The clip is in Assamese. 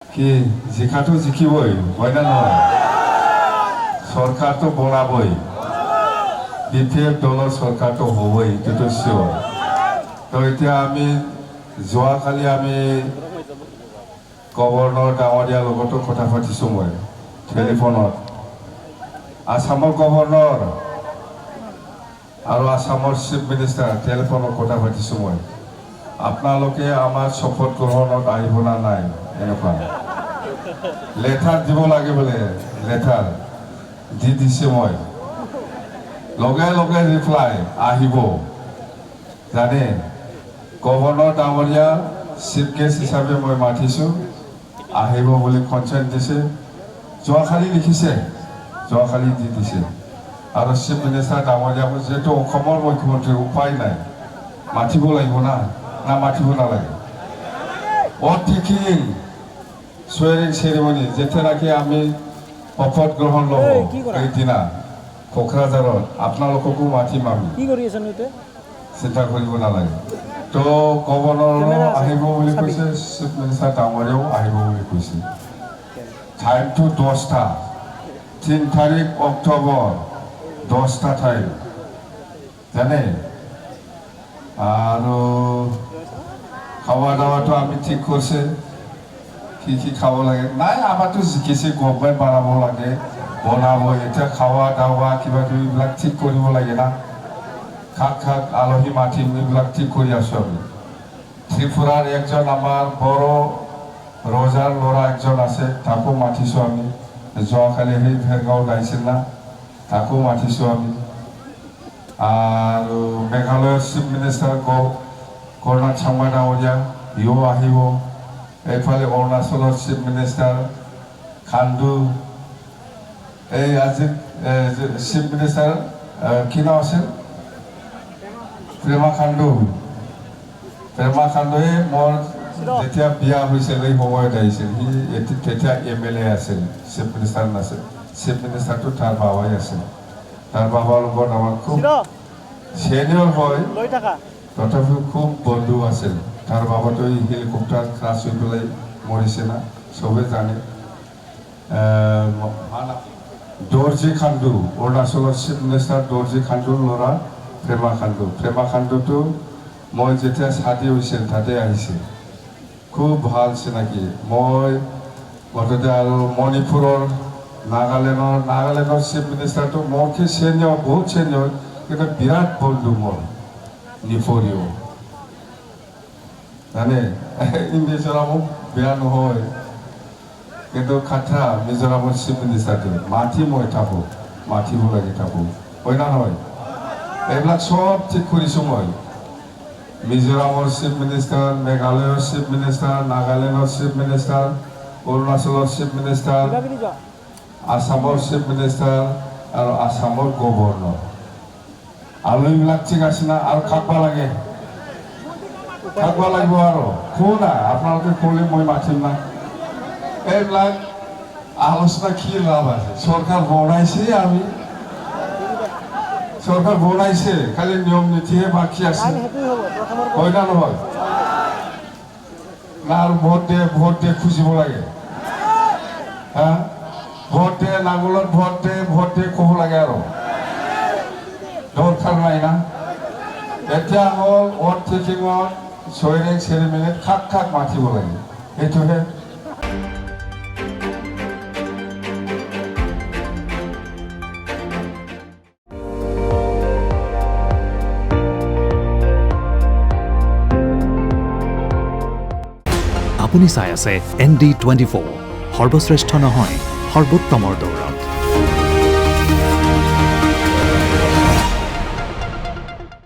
কি জিকাটো জিকিবই হয় না নহয় সরকার তো বনাবই বিপিএফ দলের সরকার তো হবই কিন্তু শিওর তো এতিয়া আমি যোৱাকালি আমি গভৰ্নৰ ডাঙৰিয়াৰ লগতো কথা পাতিছো মই টেলিফোনত আসামৰ গভৰ্নৰ আৰু আসামৰ চিফ মিনিষ্টাৰ টেলিফোনত কথা পাতিছো মই আপোনালোকে আমাৰ শপত গ্ৰহণত আহিব না নাই এনেকুৱা লেটাৰ দিব লাগে বোলে লেটাৰ দি দিছে মই লগে লগে ৰিপ্লাই আহিব জানে গভৰ্নৰ ডাঙৰিয়া চিফ গেষ্ট হিসাবে মই মাতিছো আহিব বুলি কনসেন্ট দিছে যোৱাকালি লিখিছে যোৱাকালি দি দিছে আৰু চিফ মিনিষ্টাৰ ডাঙৰিয়া যেহেতু অসমৰ মুখ্যমন্ত্ৰী উপায় নাই মাতিব লাগিব না না মাতিব নালাগে ওথ টেকিং সোয়ারিং সেরিমনি যেতে নাকি আমি শপত গ্রহণ লব সেইদিনা কোকৰাঝাৰত আপোনালোককো মাতিম আমি কি কৰি আছেনো এতিয়া চিন্তা কৰিব নালাগে তো গভৰ্ণৰ আহিব বুলি কৈছে চিফ মিনিষ্টাৰ ডাঙৰীয়াও আহিব বুলি কৈছে টাইমটো 10টা 3 তাৰিখ অক্টোবৰ 10টা টাইম জানে আৰু খাওয়া দাওয়াটো আমি ঠিক কৰছে কি খাব লাগে নাই আমাৰতো জিকিছে গভৰ্ণমেণ্ট বানাব লাগে বনাব এতিয়া খাওয়া দাওয়া কিবা কিবি এইবিলাক ঠিক কৰিব লাগে না খাক আলহী মাতিম এইবিলাক ঠিক কৰি আছো আমি ত্ৰিপুৰাৰ একজন আমাৰ বড় ৰোজাৰ ল'ৰা একজন আছে তাকো মাতিছো আমি যোৱাকালি সেই ভেৰগাঁও আহিছিল না তাকো মাতিছো আমি আৰু মেঘালয়ৰ চিফ মিনিষ্টাৰ কৰ্ণাট চাংমা ডাঙৰীয়া ইও আহিব এইফালে অৰুণাচলৰ চিফ মিনিষ্টাৰ খাণ্ডু এই আজি চিফ মিনিষ্টাৰ কি নাম আছিল প্ৰেমা খাণ্ডুৱে মোৰ যেতিয়া বিয়া হৈছিল এই সময়ত আহিছিল সি তেতিয়া MLA আছিল চিফ মিনিষ্টাৰ নাছিল চিফ মিনিষ্টাৰটো তাৰ বাবাই আছিল তাৰ বাবাৰ লগত আমাৰ খুব সিনিয়ৰ হয় তথাপিও খুব বন্ধু আছিল তাৰ বাবাটো হেলিকপ্টাৰ ক্ৰাছ হৈ পেলাই মৰিছে না চবে জানে দৰ্জি খাণ্ডু অৰুণাচলৰ চিফ মিনিষ্টাৰ দৰ্জি খাণ্ডুৰ ল'ৰা প্ৰেমা খাণ্ডুটো মই যেতিয়া ছাতি হৈছিল তাতে আহিছে খুব ভাল চিনাকি মই গততে আৰু মণিপুৰৰ নাগালেণ্ডৰ চিফ মিনিষ্টাৰটো মোৰকে চিনিয়ৰ বহুত চিনিয়ৰ কিন্তু বিৰাট বন্ধু মোৰ নিফৰিও জানে মিজোৰামো বেয়া নহয় কিন্তু খাট্ৰা মিজোৰামৰ চিফ মিনিষ্টাৰটো মাতিব লাগে থাকোঁ হয় না নহয় এইবিলাক সব ঠিক কৰিছোঁ মই মিজোৰামৰ চিফ মিনিষ্টাৰ মেঘালয়ৰ চিফ মিনিষ্টাৰ নাগালেণ্ডৰ চিফ মিনিষ্টাৰ অৰুণাচলৰ চিফ মিনিষ্টাৰ আসামৰ চিফ মিনিষ্টাৰ আৰু আসামৰ গভৰ্ণৰ আৰু এইবিলাক ঠিক আছে না আৰু খাব লাগিব আৰু শুনা আপোনালোকে ক'লে মই মাতিম না এইবিলাক আলোচনা কি লাভ আছে সরকার বনাইছে খালি নিয়ম নীতিহে বাকি আছে হয় না নহয় না আৰু ভোট দিয়ে খুজিব লাগে ভোট দিয়ে নাঙলত ভোট দিয়ে ক'ব লাগে আৰু দৰকাৰ নাই না এতিয়া হ'ল ভোট টেকিঙত সোয়াৰিং সেৰিমনিত খাক মাতিব লাগে এইটোহে আপুনি চাই আছে ND24 সৰ্বশ্ৰেষ্ঠ নহয় সৰ্বোত্তমৰ দৌৰ